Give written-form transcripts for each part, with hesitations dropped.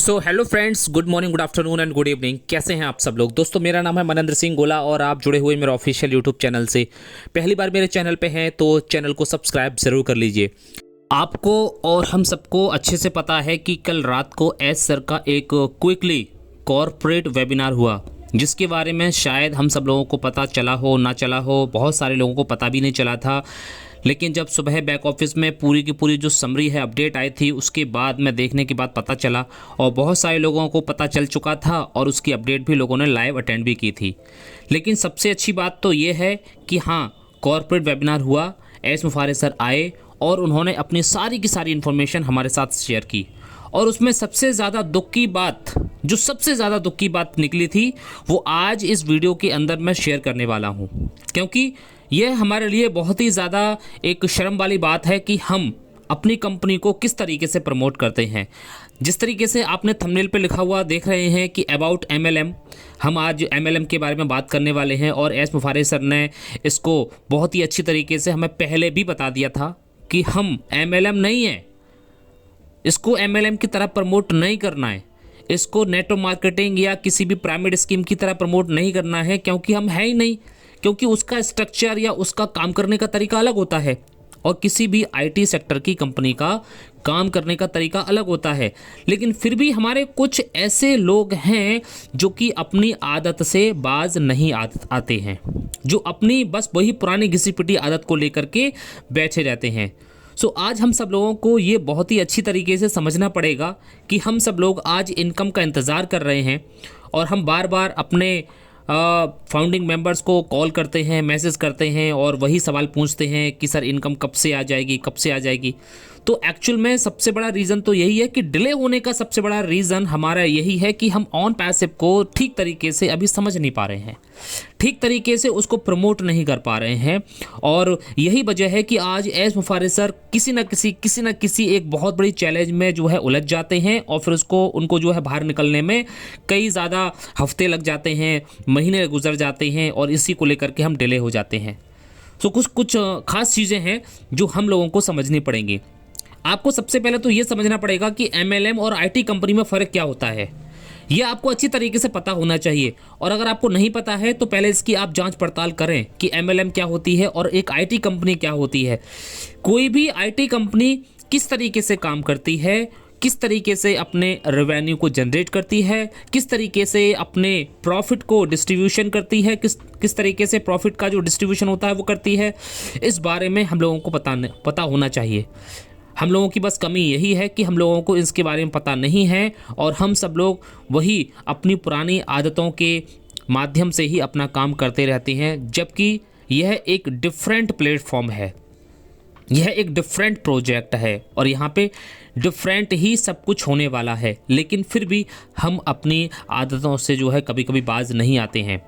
So hello friends, good morning, good afternoon and good evening. कैसे हैं आप सब लोग? दोस्तों, मेरा नाम है मनेंद्र सिंह गोला और आप जुड़े हुए मेरे ऑफिशियल यूट्यूब चैनल से। पहली बार मेरे चैनल पे हैं तो चैनल को सब्सक्राइब ज़रूर कर लीजिए। आपको और हम सबको अच्छे से पता है कि कल रात को एस सर का एक क्विकली कॉरपोरेट वेबिनार हुआ, जिसके बारे में शायद हम सब लोगों को पता चला हो ना चला हो, बहुत सारे लोगों को पता भी नहीं चला था। लेकिन जब सुबह बैक ऑफिस में पूरी की पूरी जो समरी है अपडेट आई थी, उसके बाद मैं देखने के बाद पता चला और बहुत सारे लोगों को पता चल चुका था और उसकी अपडेट भी लोगों ने लाइव अटेंड भी की थी। लेकिन सबसे अच्छी बात तो ये है कि हाँ, कॉरपोरेट वेबिनार हुआ, एस मुफारे सर आए और उन्होंने अपनी सारी की सारी इन्फॉर्मेशन हमारे साथ शेयर की। और उसमें सबसे ज़्यादा दुख की बात, जो सबसे ज़्यादा दुख की बात निकली थी, वो आज इस वीडियो के अंदर मैं शेयर करने वाला हूँ। क्योंकि यह हमारे लिए बहुत ही ज़्यादा एक शर्म वाली बात है कि हम अपनी कंपनी को किस तरीके से प्रमोट करते हैं। जिस तरीके से आपने थंबनेल पे लिखा हुआ देख रहे हैं कि अबाउट MLM, हम आज MLM के बारे में बात करने वाले हैं। और एस मुफारे सर ने इसको बहुत ही अच्छी तरीके से हमें पहले भी बता दिया था कि हम MLM नहीं है, इसको MLM की तरह प्रमोट नहीं करना है, इसको नेटवर्क मार्केटिंग या किसी भी पिरामिड स्कीम की तरह प्रमोट नहीं करना है, क्योंकि हम है ही नहीं। क्योंकि उसका स्ट्रक्चर या उसका काम करने का तरीका अलग होता है और किसी भी IT सेक्टर की कंपनी का काम करने का तरीका अलग होता है। लेकिन फिर भी हमारे कुछ ऐसे लोग हैं जो कि अपनी आदत से बाज नहीं आते हैं, जो अपनी बस वही पुरानी घिसी पिटी आदत को लेकर के बैठे रहते हैं। सो आज हम सब लोगों को ये बहुत ही अच्छी तरीके से समझना पड़ेगा कि हम सब लोग आज इनकम का इंतज़ार कर रहे हैं और हम बार बार अपने फाउंडिंग मेंबर्स को कॉल करते हैं, मैसेज करते हैं और वही सवाल पूछते हैं कि सर इनकम कब से आ जाएगी, कब से आ जाएगी। तो एक्चुअल में सबसे बड़ा रीज़न तो यही है कि डिले होने का सबसे बड़ा रीज़न हमारा यही है कि हम ऑन पैसिव को ठीक तरीके से अभी समझ नहीं पा रहे हैं, ठीक तरीके से उसको प्रमोट नहीं कर पा रहे हैं। और यही वजह है कि आज एस मुफारे सर किसी न किसी एक बहुत बड़ी चैलेंज में जो है उलझ जाते हैं और फिर उनको जो है बाहर निकलने में कई ज़्यादा हफ्ते लग जाते हैं, महीने गुजर जाते हैं और इसी को लेकर के हम डिले हो जाते हैं। तो कुछ खास चीज़ें हैं जो हम लोगों को समझनी पड़ेंगी। आपको सबसे पहले तो ये समझना पड़ेगा कि MLM और IT कंपनी में फ़र्क क्या होता है, ये आपको अच्छी तरीके से पता होना चाहिए। और अगर आपको नहीं पता है तो पहले इसकी आप जांच पड़ताल करें कि MLM क्या होती है और एक IT कंपनी क्या होती है। कोई भी IT कंपनी किस तरीके से काम करती है, किस तरीके से अपने रेवेन्यू को जनरेट करती है, किस तरीके से अपने प्रॉफिट को डिस्ट्रीब्यूशन करती है, किस तरीके से प्रॉफिट का जो डिस्ट्रीब्यूशन होता है वो करती है, इस बारे में हम लोगों को पता होना चाहिए। हम लोगों की बस कमी यही है कि हम लोगों को इसके बारे में पता नहीं है और हम सब लोग वही अपनी पुरानी आदतों के माध्यम से ही अपना काम करते रहते हैं। जबकि यह एक डिफरेंट प्लेटफॉर्म है, यह एक डिफरेंट प्रोजेक्ट है और यहाँ पे डिफरेंट ही सब कुछ होने वाला है। लेकिन फिर भी हम अपनी आदतों से जो है कभी कभी बाज नहीं आते हैं।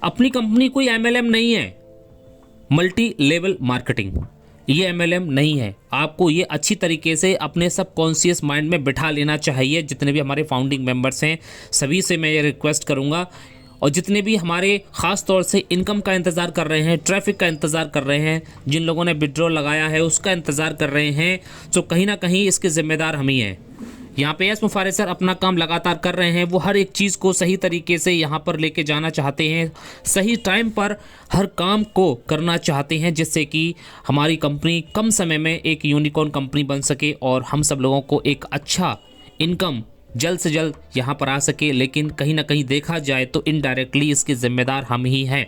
अपनी कंपनी कोई MLM नहीं है, मल्टी लेवल मार्केटिंग, ये MLM नहीं है। आपको ये अच्छी तरीके से अपने सब कॉन्शियस माइंड में बिठा लेना चाहिए। जितने भी हमारे फाउंडिंग मेंबर्स हैं सभी से मैं ये रिक्वेस्ट करूँगा, और जितने भी हमारे ख़ास तौर से इनकम का इंतज़ार कर रहे हैं, ट्रैफिक का इंतज़ार कर रहे हैं, जिन लोगों ने विड्रॉल लगाया है उसका इंतज़ार कर रहे हैं, तो कहीं ना कहीं इसके ज़िम्मेदार हम ही हैं। यहाँ पे एस मुफारे सर अपना काम लगातार कर रहे हैं, वो हर एक चीज़ को सही तरीके से यहाँ पर लेके जाना चाहते हैं, सही टाइम पर हर काम को करना चाहते हैं, जिससे कि हमारी कंपनी कम समय में एक यूनिकॉर्न कंपनी बन सके और हम सब लोगों को एक अच्छा इनकम जल्द से जल्द यहाँ पर आ सके। लेकिन कहीं ना कहीं देखा जाए तो इनडायरेक्टली इसके ज़िम्मेदार हम ही हैं,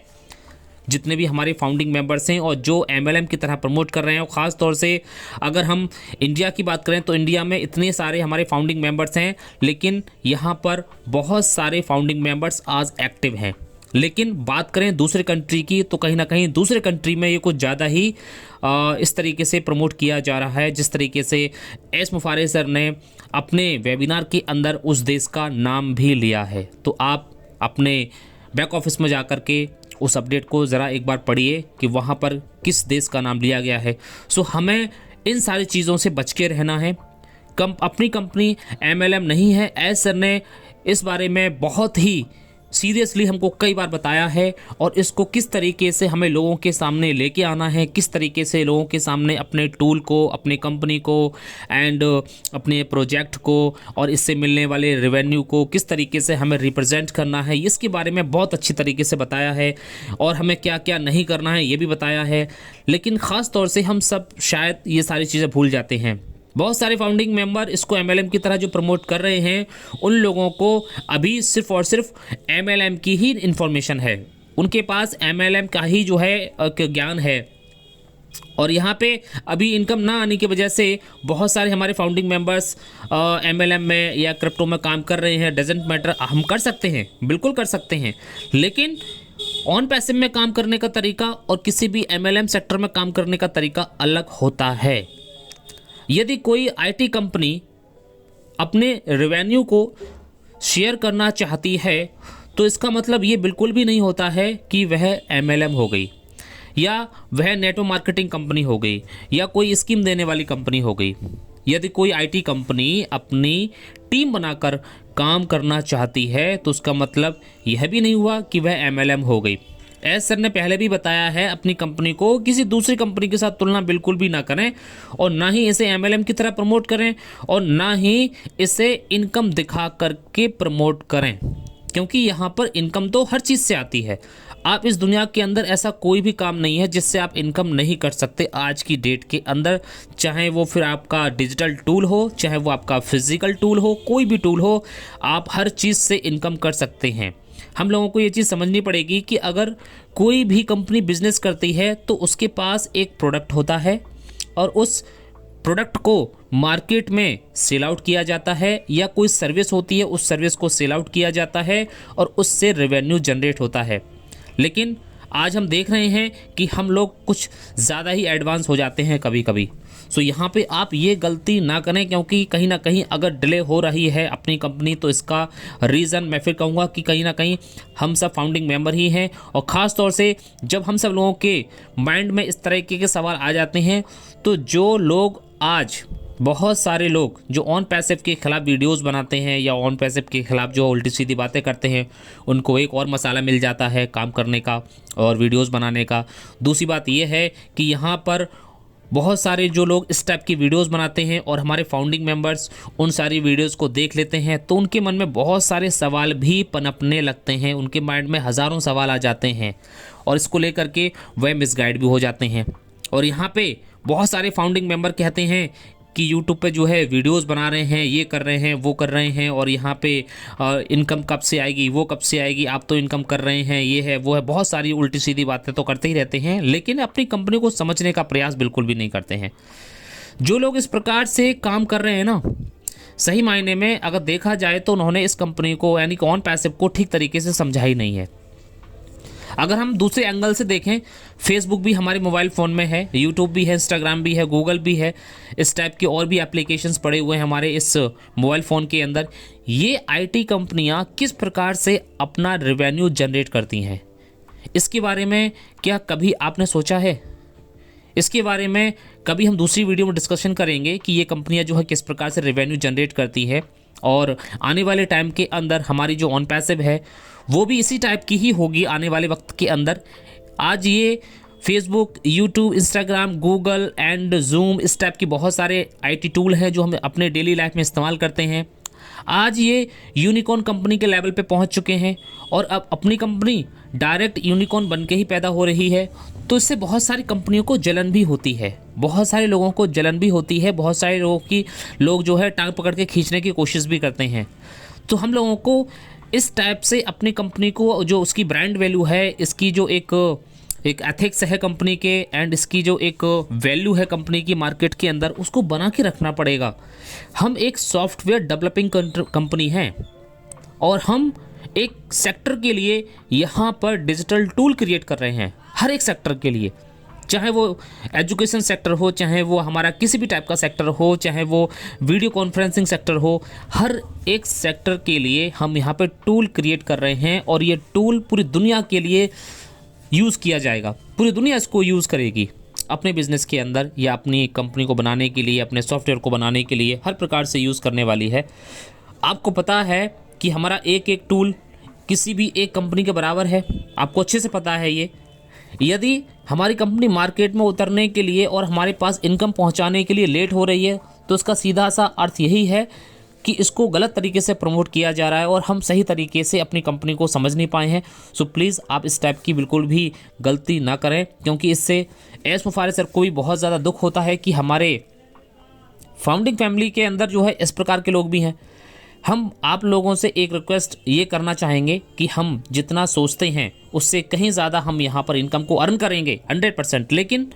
जितने भी हमारे फाउंडिंग मेंबर्स हैं और जो MLM की तरह प्रमोट कर रहे हैं। और ख़ास तौर से अगर हम इंडिया की बात करें तो इंडिया में इतने सारे हमारे फाउंडिंग मेंबर्स हैं, लेकिन यहाँ पर बहुत सारे फाउंडिंग मेंबर्स आज एक्टिव हैं। लेकिन बात करें दूसरे कंट्री की तो कहीं ना कहीं दूसरे कंट्री में ये कुछ ज़्यादा ही इस तरीके से प्रमोट किया जा रहा है, जिस तरीके से एस मुफारे सर ने अपने वेबिनार के अंदर उस देश का नाम भी लिया है। तो आप अपने बैक ऑफिस में जा कर के उस अपडेट को ज़रा एक बार पढ़िए कि वहाँ पर किस देश का नाम लिया गया है। सो हमें इन सारी चीज़ों से बच के रहना है। अपनी कंपनी MLM नहीं है। एस सर ने इस बारे में बहुत ही सीरियसली हमको कई बार बताया है, और इसको किस तरीके से हमें लोगों के सामने लेके आना है, किस तरीके से लोगों के सामने अपने टूल को, अपने कंपनी को एंड अपने प्रोजेक्ट को और इससे मिलने वाले रेवेन्यू को किस तरीके से हमें रिप्रेजेंट करना है, इसके बारे में बहुत अच्छी तरीके से बताया है। और हमें क्या क्या नहीं करना है ये भी बताया है। लेकिन ख़ास तौर से हम सब शायद ये सारी चीज़ें भूल जाते हैं। बहुत सारे फाउंडिंग मेंबर इसको एमएलएम की तरह जो प्रमोट कर रहे हैं, उन लोगों को अभी सिर्फ और सिर्फ एमएलएम की ही इन्फॉर्मेशन है, उनके पास एमएलएम का ही जो है ज्ञान है। और यहाँ पे अभी इनकम ना आने की वजह से बहुत सारे हमारे फाउंडिंग मेंबर्स एमएलएम में या क्रिप्टो में काम कर रहे हैं। डजेंट मैटर, हम कर सकते हैं, बिल्कुल कर सकते हैं, लेकिन ऑन पैसिव में काम करने का तरीका और किसी भी एमएलएम सेक्टर में काम करने का तरीका अलग होता है। यदि कोई आईटी कंपनी अपने रेवेन्यू को शेयर करना चाहती है तो इसका मतलब ये बिल्कुल भी नहीं होता है कि वह एमएलएम हो गई या वह नेटवर्क मार्केटिंग कंपनी हो गई या कोई स्कीम देने वाली कंपनी हो गई। यदि कोई आईटी कंपनी अपनी टीम बनाकर काम करना चाहती है तो उसका मतलब यह भी नहीं हुआ कि वह एमएलएम हो गई। एस सर ने पहले भी बताया है, अपनी कंपनी को किसी दूसरी कंपनी के साथ तुलना बिल्कुल भी ना करें और ना ही इसे एमएलएम की तरह प्रमोट करें और ना ही इसे इनकम दिखा करके प्रमोट करें, क्योंकि यहाँ पर इनकम तो हर चीज़ से आती है। आप इस दुनिया के अंदर ऐसा कोई भी काम नहीं है जिससे आप इनकम नहीं कर सकते आज की डेट के अंदर, चाहे वो फिर आपका डिजिटल टूल हो, चाहे वो आपका फिजिकल टूल हो, कोई भी टूल हो, आप हर चीज़ से इनकम कर सकते हैं। हम लोगों को ये चीज़ समझनी पड़ेगी कि अगर कोई भी कंपनी बिजनेस करती है तो उसके पास एक प्रोडक्ट होता है और उस प्रोडक्ट को मार्केट में सेल आउट किया जाता है, या कोई सर्विस होती है उस सर्विस को सेल आउट किया जाता है और उससे रेवेन्यू जनरेट होता है। लेकिन आज हम देख रहे हैं कि हम लोग कुछ ज़्यादा ही एडवांस हो जाते हैं कभी कभी। सो यहाँ पे आप ये गलती ना करें, क्योंकि कहीं ना कहीं अगर डिले हो रही है अपनी कंपनी तो इसका रीज़न मैं फिर कहूँगा कि कहीं ना कहीं हम सब फाउंडिंग मेंबर ही हैं। और ख़ास तौर से जब हम सब लोगों के माइंड में इस तरह के सवाल आ जाते हैं तो जो लोग आज बहुत सारे लोग जो ऑन पैसिव के खिलाफ वीडियोस बनाते हैं या ऑन पैसिव के खिलाफ जो उल्टी सीधी बातें करते हैं, उनको एक और मसाला मिल जाता है काम करने का और वीडियोस बनाने का। दूसरी बात यह है कि यहाँ पर बहुत सारे जो लोग इस टाइप की वीडियोस बनाते हैं और हमारे फाउंडिंग मेंबर्स उन सारी वीडियोस को देख लेते हैं तो उनके मन में बहुत सारे सवाल भी पनपने लगते हैं, उनके माइंड में हज़ारों सवाल आ जाते हैं और इसको लेकर के वह मिसगाइड भी हो जाते हैं। और यहाँ पे बहुत सारे फाउंडिंग मेंबर कहते हैं कि यूट्यूब पे जो है वीडियोस बना रहे हैं, ये कर रहे हैं, वो कर रहे हैं, और यहाँ पे इनकम कब से आएगी, वो कब से आएगी, आप तो इनकम कर रहे हैं, ये है वो है, बहुत सारी उल्टी सीधी बातें तो करते ही रहते हैं, लेकिन अपनी कंपनी को समझने का प्रयास बिल्कुल भी नहीं करते हैं। जो लोग इस प्रकार से काम कर रहे हैं ना, सही मायने में अगर देखा जाए तो उन्होंने इस कंपनी को यानी कि ऑन पैसिव को ठीक तरीके से समझा ही नहीं है। अगर हम दूसरे एंगल से देखें, फेसबुक भी हमारे मोबाइल फ़ोन में है, यूट्यूब भी है, इंस्टाग्राम भी है, गूगल भी है, इस टाइप के और भी एप्लीकेशंस पड़े हुए हैं हमारे इस मोबाइल फ़ोन के अंदर। ये आईटी कंपनियां किस प्रकार से अपना रेवेन्यू जनरेट करती हैं, इसके बारे में क्या कभी आपने सोचा है? इसके बारे में कभी हम दूसरी वीडियो में डिस्कशन करेंगे कि ये कंपनियां जो है किस प्रकार से रेवेन्यू जनरेट करती है, और आने वाले टाइम के अंदर हमारी जो ऑन पैसिव है वो भी इसी टाइप की ही होगी आने वाले वक्त के अंदर। आज ये Facebook, YouTube, Instagram, Google and zoom, इस टाइप की बहुत सारे आईटी टूल हैं जो हम अपने डेली लाइफ में इस्तेमाल करते हैं। आज ये यूनिकॉर्न कंपनी के लेवल पे पहुंच चुके हैं और अब अपनी कंपनी डायरेक्ट यूनिकॉर्न बन के ही पैदा हो रही है। तो इससे बहुत सारी कंपनियों को जलन भी होती है, बहुत सारे लोगों को जलन भी होती है, बहुत सारे लोग जो है टांग पकड़ के खींचने की कोशिश भी करते हैं। तो हम लोगों को इस टाइप से अपनी कंपनी को, जो उसकी ब्रांड वैल्यू है, इसकी जो एक एथिक्स है कंपनी के, एंड इसकी जो एक वैल्यू है कंपनी की मार्केट के अंदर, उसको बना के रखना पड़ेगा। हम एक सॉफ्टवेयर डेवलपिंग कंपनी हैं और हम एक सेक्टर के लिए यहाँ पर डिजिटल टूल क्रिएट कर रहे हैं, हर एक सेक्टर के लिए, चाहे वो एजुकेशन सेक्टर हो, चाहे वो हमारा किसी भी टाइप का सेक्टर हो, चाहे वो वीडियो कॉन्फ्रेंसिंग सेक्टर हो, हर एक सेक्टर के लिए हम यहाँ पे टूल क्रिएट कर रहे हैं और ये टूल पूरी दुनिया के लिए यूज़ किया जाएगा। पूरी दुनिया इसको यूज़ करेगी अपने बिजनेस के अंदर या अपनी कंपनी को बनाने के लिए, अपने सॉफ्टवेयर को बनाने के लिए, हर प्रकार से यूज़ करने वाली है। आपको पता है कि हमारा एक एक टूल किसी भी एक कंपनी के बराबर है, आपको अच्छे से पता है ये। यदि हमारी कंपनी मार्केट में उतरने के लिए और हमारे पास इनकम पहुंचाने के लिए लेट हो रही है, तो उसका सीधा सा अर्थ यही है कि इसको गलत तरीके से प्रमोट किया जा रहा है और हम सही तरीके से अपनी कंपनी को समझ नहीं पाए हैं। सो प्लीज़ आप इस टाइप की बिल्कुल भी गलती ना करें, क्योंकि इससे एस मुफारिस सर को भी बहुत ज़्यादा दुख होता है कि हमारे फाउंडिंग फैमिली के अंदर जो है इस प्रकार के लोग भी हैं। हम आप लोगों से एक रिक्वेस्ट ये करना चाहेंगे कि हम जितना सोचते हैं उससे कहीं ज़्यादा हम यहाँ पर इनकम को अर्न करेंगे 100%, लेकिन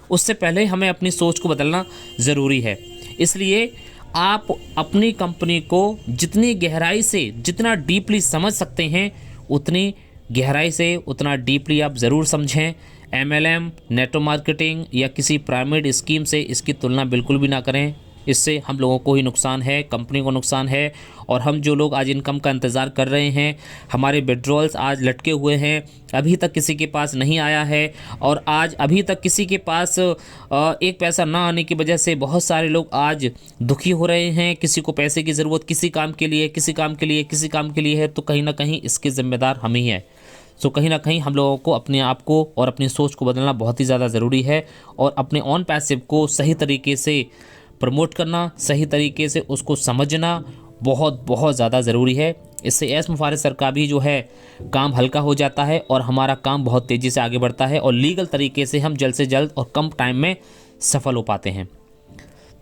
उससे पहले हमें अपनी सोच को बदलना ज़रूरी है। इसलिए आप अपनी कंपनी को जितनी गहराई से, जितना डीपली समझ सकते हैं उतनी गहराई से, उतना डीपली आप ज़रूर समझें। MLM, नेटवर्क मार्केटिंग या किसी पिरामिड स्कीम से इसकी तुलना बिल्कुल भी ना करें। इससे हम लोगों को ही नुकसान है, कंपनी को नुकसान है। और हम जो लोग आज इनकम का इंतज़ार कर रहे हैं, हमारे विड्रॉल्स आज लटके हुए हैं, अभी तक किसी के पास नहीं आया है। और आज अभी तक किसी के पास एक पैसा ना आने की वजह से बहुत सारे लोग आज दुखी हो रहे हैं। किसी को पैसे की ज़रूरत किसी काम के लिए, किसी काम के लिए, किसी काम के लिए है, तो कहीं ना कहीं इसके ज़िम्मेदार हम ही हैं। सो कहीं ना कहीं हम लोगों को अपने आप को और अपनी सोच को बदलना बहुत ही ज़्यादा ज़रूरी है और अपने ऑन पैसिव को सही तरीके से प्रमोट करना, सही तरीके से उसको समझना बहुत बहुत ज़्यादा ज़रूरी है। इससे एस मुफारिस सर का भी जो है काम हल्का हो जाता है और हमारा काम बहुत तेज़ी से आगे बढ़ता है और लीगल तरीके से हम जल्द से जल्द और कम टाइम में सफल हो पाते हैं।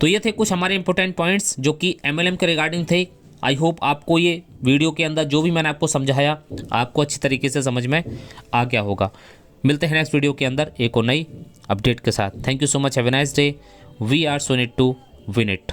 तो ये थे कुछ हमारे इंपॉर्टेंट पॉइंट्स जो कि MLM के रिगार्डिंग थे। आई होप आपको ये वीडियो के अंदर जो भी मैंने आपको समझाया आपको अच्छी तरीके से समझ में आ गया होगा। मिलते हैं नेक्स्ट वीडियो के अंदर एक और नई अपडेट के साथ। Thank you so much, have a nice day. We are so need to win it.